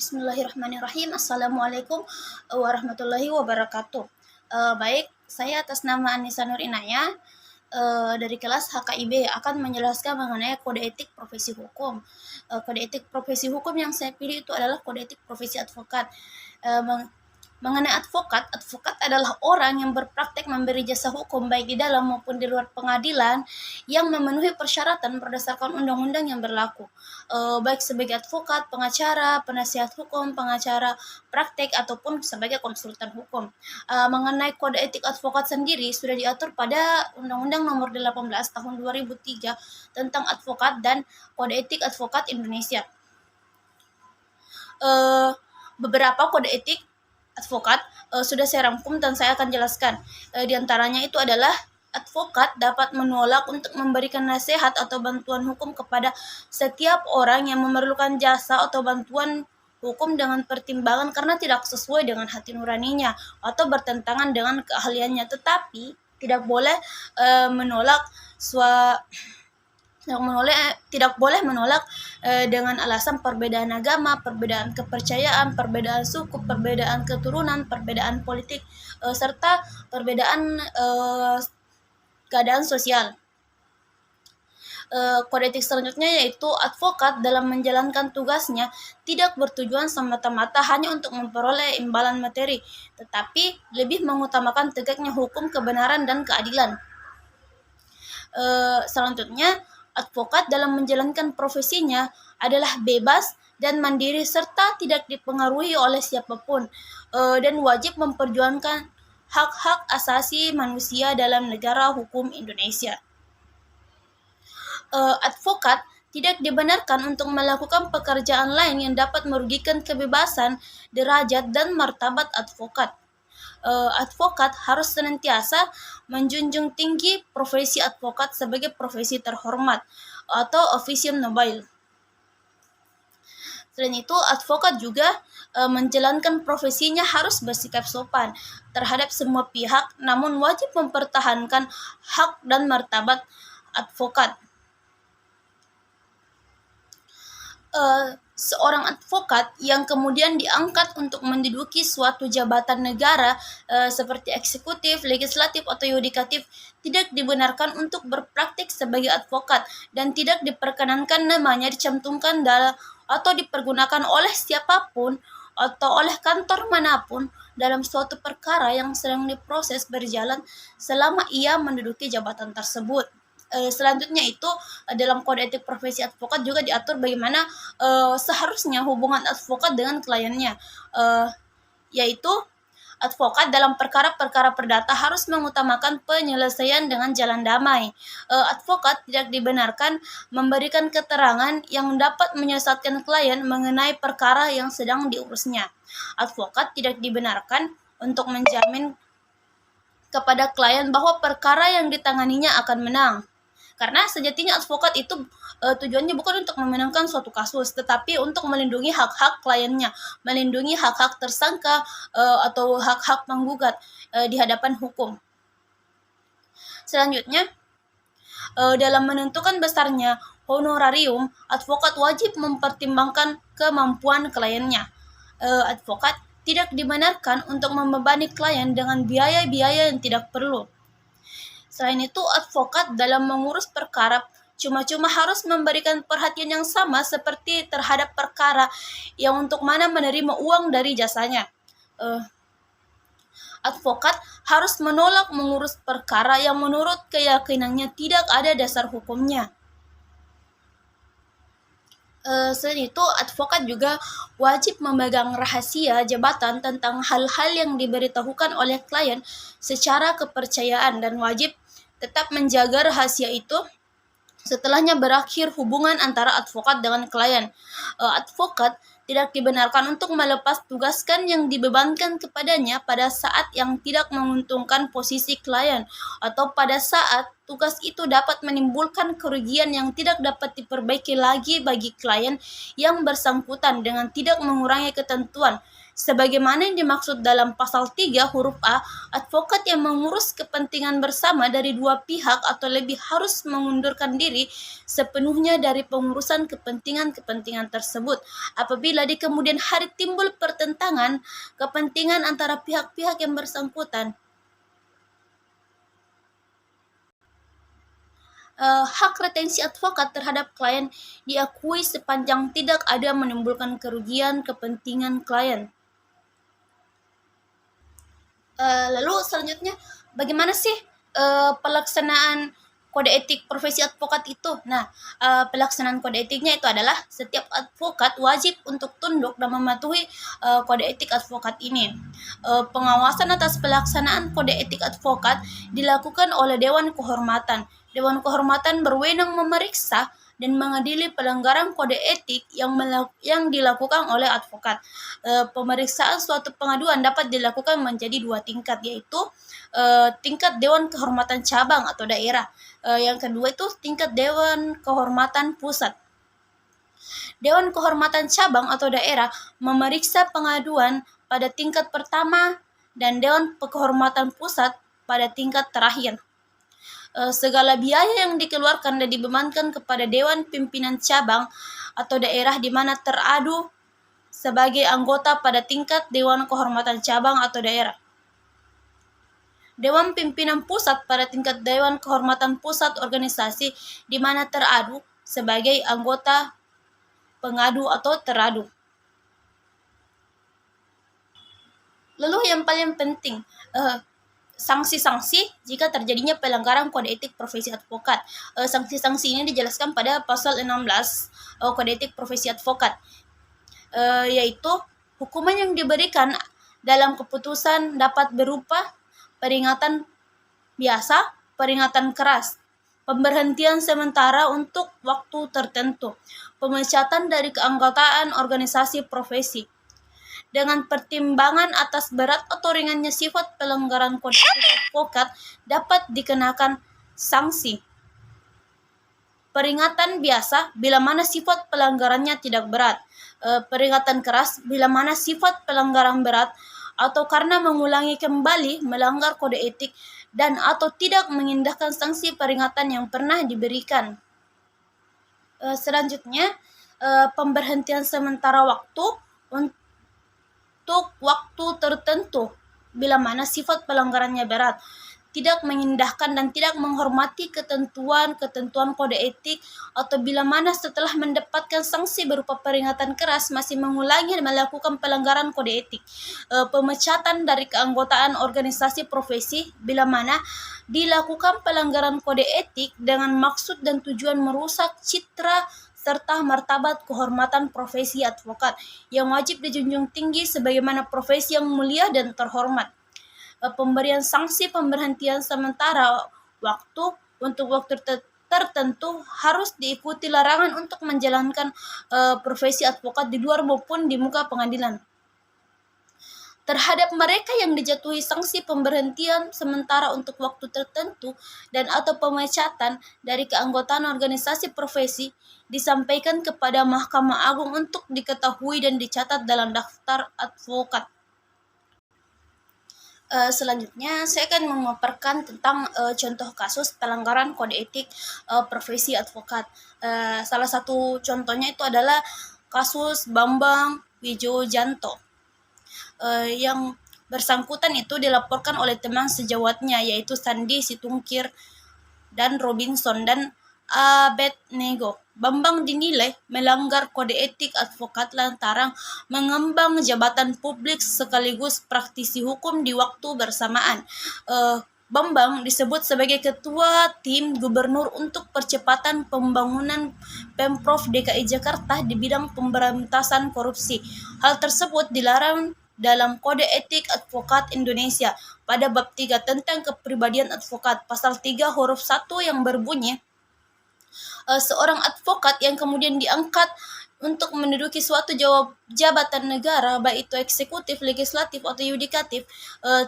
Bismillahirrahmanirrahim. Assalamualaikum warahmatullahi wabarakatuh. Baik, saya atas nama Anissa Nur Inayah dari kelas HKIB akan menjelaskan mengenai kode etik profesi hukum. Kode etik profesi hukum yang saya pilih itu adalah kode etik profesi advokat. Mengenai advokat adalah orang yang berpraktek memberi jasa hukum baik di dalam maupun di luar pengadilan yang memenuhi persyaratan berdasarkan undang-undang yang berlaku, baik sebagai advokat, pengacara, penasihat hukum, pengacara praktek ataupun sebagai konsultan hukum. Mengenai kode etik advokat sendiri sudah diatur pada Undang-Undang Nomor 18 Tahun 2003 tentang advokat dan kode etik advokat Indonesia. Beberapa kode etik advokat sudah saya rangkum dan saya akan jelaskan. Di antaranya itu adalah advokat dapat menolak untuk memberikan nasihat atau bantuan hukum kepada setiap orang yang memerlukan jasa atau bantuan hukum dengan pertimbangan karena tidak sesuai dengan hati nuraninya atau bertentangan dengan keahliannya, tetapi tidak boleh menolak dengan alasan perbedaan agama, perbedaan kepercayaan, perbedaan suku, perbedaan keturunan, perbedaan politik, serta perbedaan keadaan sosial. Kode etik selanjutnya yaitu advokat dalam menjalankan tugasnya tidak bertujuan semata-mata hanya untuk memperoleh imbalan materi, tetapi lebih mengutamakan tegaknya hukum, kebenaran, dan keadilan. Selanjutnya, advokat dalam menjalankan profesinya adalah bebas dan mandiri serta tidak dipengaruhi oleh siapapun, dan wajib memperjuangkan hak-hak asasi manusia dalam negara hukum Indonesia. Advokat tidak dibenarkan untuk melakukan pekerjaan lain yang dapat merugikan kebebasan, derajat, dan martabat advokat. Advokat harus senantiasa menjunjung tinggi profesi advokat sebagai profesi terhormat atau officium nobile. Selain itu, advokat juga menjalankan profesinya harus bersikap sopan terhadap semua pihak, namun wajib mempertahankan hak dan martabat advokat. Seorang advokat yang kemudian diangkat untuk menduduki suatu jabatan negara seperti eksekutif, legislatif, atau yudikatif tidak dibenarkan untuk berpraktik sebagai advokat dan tidak diperkenankan namanya dicantumkan atau dipergunakan oleh siapapun atau oleh kantor manapun dalam suatu perkara yang sedang diproses berjalan selama ia menduduki jabatan tersebut. Selanjutnya itu dalam kode etik profesi advokat juga diatur bagaimana seharusnya hubungan advokat dengan kliennya, yaitu advokat dalam perkara-perkara perdata harus mengutamakan penyelesaian dengan jalan damai. Advokat tidak dibenarkan memberikan keterangan yang dapat menyesatkan klien mengenai perkara yang sedang diurusnya. Advokat tidak dibenarkan untuk menjamin kepada klien bahwa perkara yang ditanganinya akan menang. Karena sejatinya advokat itu tujuannya bukan untuk memenangkan suatu kasus, tetapi untuk melindungi hak-hak kliennya, melindungi hak-hak tersangka atau hak-hak penggugat di hadapan hukum. Selanjutnya, dalam menentukan besarnya honorarium, advokat wajib mempertimbangkan kemampuan kliennya. Advokat tidak dibenarkan untuk membebani klien dengan biaya-biaya yang tidak perlu. Selain itu, advokat dalam mengurus perkara cuma-cuma harus memberikan perhatian yang sama seperti terhadap perkara yang untuk mana menerima uang dari jasanya. Advokat harus menolak mengurus perkara yang menurut keyakinannya tidak ada dasar hukumnya. Selain itu, advokat juga wajib memegang rahasia jabatan tentang hal-hal yang diberitahukan oleh klien secara kepercayaan dan wajib tetap menjaga rahasia itu setelahnya berakhir hubungan antara advokat dengan klien. Advokat tidak dibenarkan untuk melepas tugaskan yang dibebankan kepadanya pada saat yang tidak menguntungkan posisi klien atau pada saat tugas itu dapat menimbulkan kerugian yang tidak dapat diperbaiki lagi bagi klien yang bersangkutan dengan tidak mengurangi ketentuan. Sebagaimana yang dimaksud dalam pasal 3 huruf A, advokat yang mengurus kepentingan bersama dari dua pihak atau lebih harus mengundurkan diri sepenuhnya dari pengurusan kepentingan-kepentingan tersebut. Apabila di kemudian hari timbul pertentangan kepentingan antara pihak-pihak yang bersangkutan, hak retensi advokat terhadap klien diakui sepanjang tidak ada menimbulkan kerugian kepentingan klien. Lalu selanjutnya, bagaimana sih pelaksanaan kode etik profesi advokat itu? Nah, pelaksanaan kode etiknya itu adalah setiap advokat wajib untuk tunduk dan mematuhi kode etik advokat ini. Pengawasan atas pelaksanaan kode etik advokat dilakukan oleh Dewan Kehormatan. Dewan Kehormatan berwenang memeriksa dan mengadili pelanggaran kode etik yang dilakukan oleh advokat. Pemeriksaan suatu pengaduan dapat dilakukan menjadi dua tingkat, yaitu tingkat Dewan Kehormatan Cabang atau daerah. Yang kedua itu tingkat Dewan Kehormatan Pusat. Dewan Kehormatan Cabang atau daerah memeriksa pengaduan pada tingkat pertama dan Dewan Kehormatan Pusat pada tingkat terakhir. Segala biaya yang dikeluarkan dan dibebankan kepada Dewan Pimpinan Cabang atau daerah di mana teradu sebagai anggota pada tingkat Dewan Kehormatan Cabang atau daerah. Dewan Pimpinan Pusat pada tingkat Dewan Kehormatan Pusat organisasi di mana teradu sebagai anggota pengadu atau teradu. Lalu yang paling penting, sanksi-sanksi jika terjadinya pelanggaran kode etik profesi advokat. Sanksi-sanksi ini dijelaskan pada pasal 16 kode etik profesi advokat, yaitu hukuman yang diberikan dalam keputusan dapat berupa peringatan biasa, peringatan keras, pemberhentian sementara untuk waktu tertentu, pemecatan dari keanggotaan organisasi profesi. Dengan pertimbangan atas berat atau ringannya sifat pelanggaran kode etik advokat dapat dikenakan sanksi. Peringatan biasa bila mana sifat pelanggarannya tidak berat. Peringatan keras bila mana sifat pelanggaran berat atau karena mengulangi kembali melanggar kode etik dan atau tidak mengindahkan sanksi peringatan yang pernah diberikan. Selanjutnya, pemberhentian sementara waktu untuk waktu tertentu bila mana sifat pelanggarannya berat, tidak mengindahkan dan tidak menghormati ketentuan kode etik, atau bila mana setelah mendapatkan sanksi berupa peringatan keras masih mengulangi melakukan pelanggaran kode etik. Pemecatan dari keanggotaan organisasi profesi bila mana dilakukan pelanggaran kode etik dengan maksud dan tujuan merusak citra serta martabat kehormatan profesi advokat yang wajib dijunjung tinggi sebagaimana profesi yang mulia dan terhormat. Pemberian sanksi pemberhentian sementara waktu untuk waktu tertentu harus diikuti larangan untuk menjalankan profesi advokat di luar maupun di muka pengadilan. Terhadap mereka yang dijatuhi sanksi pemberhentian sementara untuk waktu tertentu dan atau pemecatan dari keanggotaan organisasi profesi disampaikan kepada Mahkamah Agung untuk diketahui dan dicatat dalam daftar advokat. Selanjutnya saya akan memaparkan tentang contoh kasus pelanggaran kode etik profesi advokat. Salah satu contohnya itu adalah kasus Bambang Wijojanto. Yang bersangkutan itu dilaporkan oleh teman sejawatnya yaitu Sandi Situngkir dan Robinson dan Abednego. Bambang dinilai melanggar kode etik advokat lantaran mengembang jabatan publik sekaligus praktisi hukum di waktu bersamaan. Bambang disebut sebagai ketua tim gubernur untuk percepatan pembangunan Pemprov DKI Jakarta di bidang pemberantasan korupsi. Hal tersebut dilarang dalam Kode Etik Advokat Indonesia pada bab 3 tentang kepribadian advokat, pasal 3 huruf 1 yang berbunyi, seorang advokat yang kemudian diangkat untuk menduduki suatu jabatan negara, baik itu eksekutif, legislatif, atau yudikatif,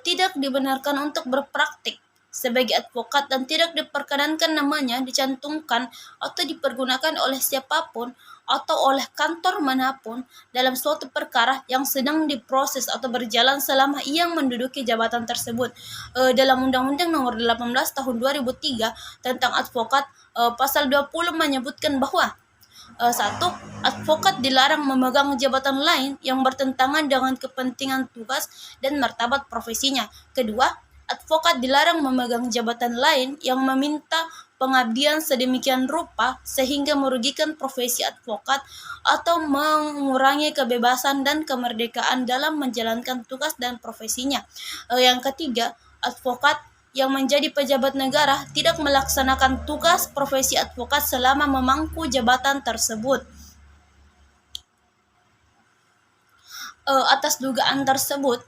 tidak dibenarkan untuk berpraktik sebagai advokat dan tidak diperkenankan namanya dicantumkan atau dipergunakan oleh siapapun atau oleh kantor manapun dalam suatu perkara yang sedang diproses atau berjalan selama ia menduduki jabatan tersebut. Dalam Undang-Undang Nomor 18 Tahun 2003 tentang advokat, pasal 20 menyebutkan bahwa satu, advokat dilarang memegang jabatan lain yang bertentangan dengan kepentingan tugas dan martabat profesinya. Kedua, advokat dilarang memegang jabatan lain yang meminta pengabdian sedemikian rupa sehingga merugikan profesi advokat atau mengurangi kebebasan dan kemerdekaan dalam menjalankan tugas dan profesinya. Yang ketiga, advokat yang menjadi pejabat negara tidak melaksanakan tugas profesi advokat selama memangku jabatan tersebut. Atas dugaan tersebut,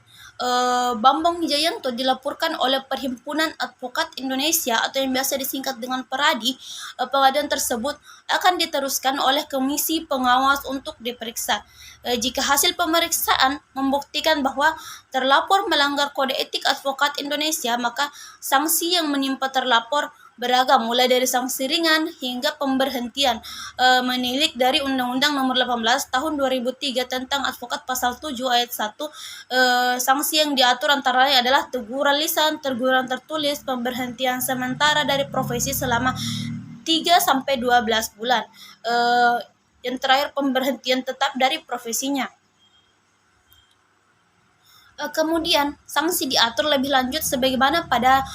Bambang Wijayanto dilaporkan oleh Perhimpunan Advokat Indonesia atau yang biasa disingkat dengan Peradi. Pengaduan tersebut akan diteruskan oleh Komisi Pengawas untuk diperiksa. Jika hasil pemeriksaan membuktikan bahwa terlapor melanggar Kode Etik Advokat Indonesia, maka sanksi yang menimpa terlapor beragam, mulai dari sanksi ringan hingga pemberhentian. Menilik dari Undang-Undang Nomor 18 Tahun 2003 tentang advokat pasal 7 ayat 1, sanksi yang diatur antara lain adalah teguran lisan, teguran tertulis, pemberhentian sementara dari profesi selama 3 sampai 12 bulan. Yang terakhir, pemberhentian tetap dari profesinya. Kemudian sanksi diatur lebih lanjut sebagaimana pada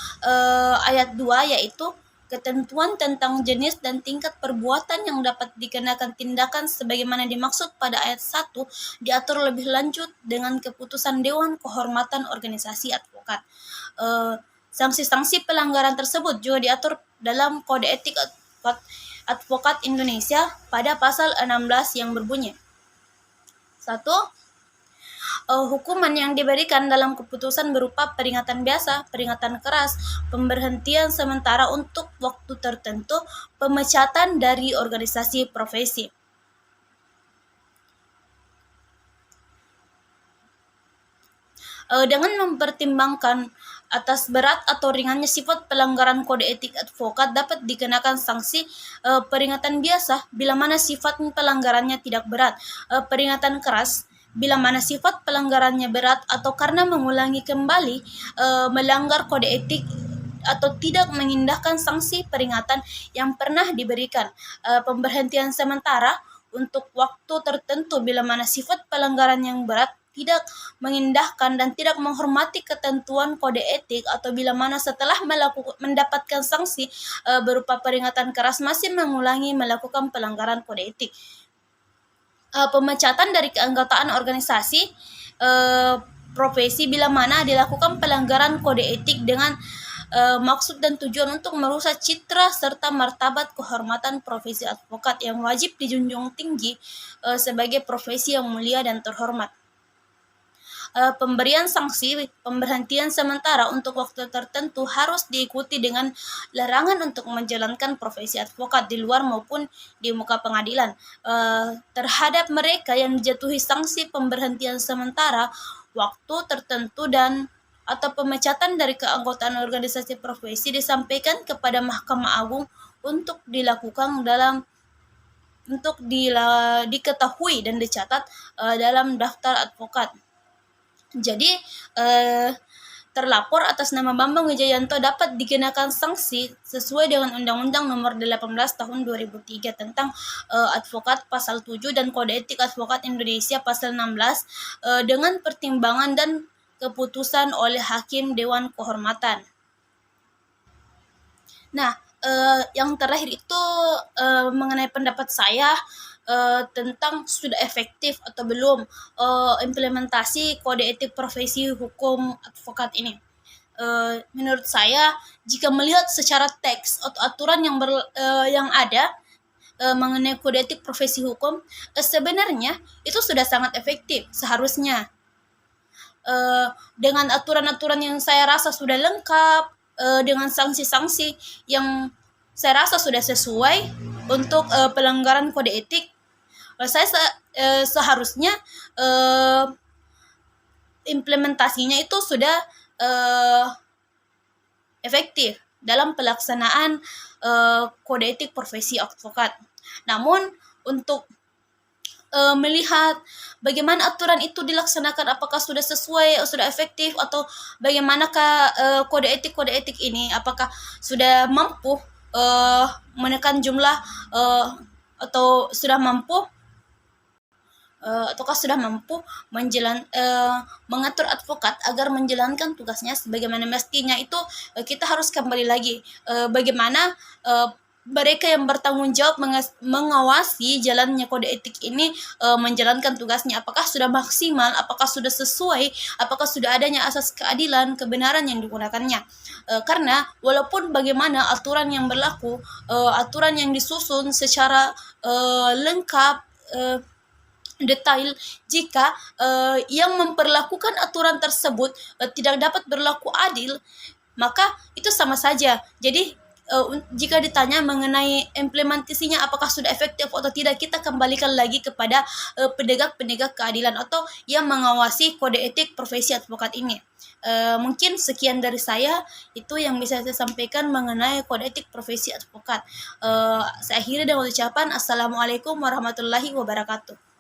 ayat 2, yaitu ketentuan tentang jenis dan tingkat perbuatan yang dapat dikenakan tindakan sebagaimana dimaksud pada ayat 1 diatur lebih lanjut dengan keputusan Dewan Kehormatan Organisasi Advokat. Sanksi-sanksi pelanggaran tersebut juga diatur dalam Kode Etik Advokat Indonesia pada pasal 16 yang berbunyi: 1. Hukuman yang diberikan dalam keputusan berupa peringatan biasa, peringatan keras, pemberhentian sementara untuk waktu tertentu, pemecatan dari organisasi profesi. Dengan mempertimbangkan atas berat atau ringannya sifat pelanggaran kode etik advokat, dapat dikenakan sanksi peringatan biasa bila mana sifat pelanggarannya tidak berat, peringatan keras bila mana sifat pelanggarannya berat atau karena mengulangi kembali melanggar kode etik atau tidak mengindahkan sanksi peringatan yang pernah diberikan, pemberhentian sementara untuk waktu tertentu bila mana sifat pelanggaran yang berat, tidak mengindahkan dan tidak menghormati ketentuan kode etik, atau bila mana setelah mendapatkan sanksi berupa peringatan keras masih mengulangi melakukan pelanggaran kode etik. Pemecatan dari keanggotaan organisasi profesi bila mana dilakukan pelanggaran kode etik dengan maksud dan tujuan untuk merusak citra serta martabat kehormatan profesi advokat yang wajib dijunjung tinggi sebagai profesi yang mulia dan terhormat. Pemberian sanksi pemberhentian sementara untuk waktu tertentu harus diikuti dengan larangan untuk menjalankan profesi advokat di luar maupun di muka pengadilan. Terhadap mereka yang dijatuhi sanksi pemberhentian sementara, waktu tertentu dan atau pemecatan dari keanggotaan organisasi profesi disampaikan kepada Mahkamah Agung untuk dilakukan diketahui dan dicatat dalam daftar advokat. Jadi terlapor atas nama Bambang Wijayanto dapat dikenakan sanksi sesuai dengan Undang-Undang Nomor 18 Tahun 2003 tentang advokat pasal 7 dan Kode Etik Advokat Indonesia pasal 16 dengan pertimbangan dan keputusan oleh Hakim Dewan Kehormatan. Nah, yang terakhir itu mengenai pendapat saya tentang sudah efektif atau belum implementasi kode etik profesi hukum advokat ini. Menurut saya, jika melihat secara teks atau aturan yang ada mengenai kode etik profesi hukum, sebenarnya itu sudah sangat efektif seharusnya. Dengan aturan-aturan yang saya rasa sudah lengkap, dengan sanksi-sanksi yang saya rasa sudah sesuai untuk pelanggaran kode etik, saya seharusnya implementasinya itu sudah efektif dalam pelaksanaan kode etik profesi advokat. Namun untuk melihat bagaimana aturan itu dilaksanakan, apakah sudah sesuai, sudah efektif, atau bagaimanakah kode etik ini, apakah sudah mampu menekan jumlah atau sudah mampu ataukah sudah mampu mengatur advokat agar menjalankan tugasnya sebagaimana mestinya. Itu kita harus kembali lagi bagaimana mereka yang bertanggung jawab mengawasi jalannya kode etik ini menjalankan tugasnya, apakah sudah maksimal, apakah sudah sesuai, apakah sudah adanya asas keadilan, kebenaran yang digunakannya. Karena walaupun bagaimana aturan yang berlaku, aturan yang disusun secara lengkap, detail, jika yang memperlakukan aturan tersebut tidak dapat berlaku adil, maka itu sama saja. Jadi jika ditanya mengenai implementasinya apakah sudah efektif atau tidak, kita kembalikan lagi kepada penegak-penegak keadilan atau yang mengawasi kode etik profesi advokat ini. Mungkin sekian dari saya, itu yang bisa saya sampaikan mengenai kode etik profesi advokat. Saya akhiri dengan ucapan Assalamualaikum warahmatullahi wabarakatuh.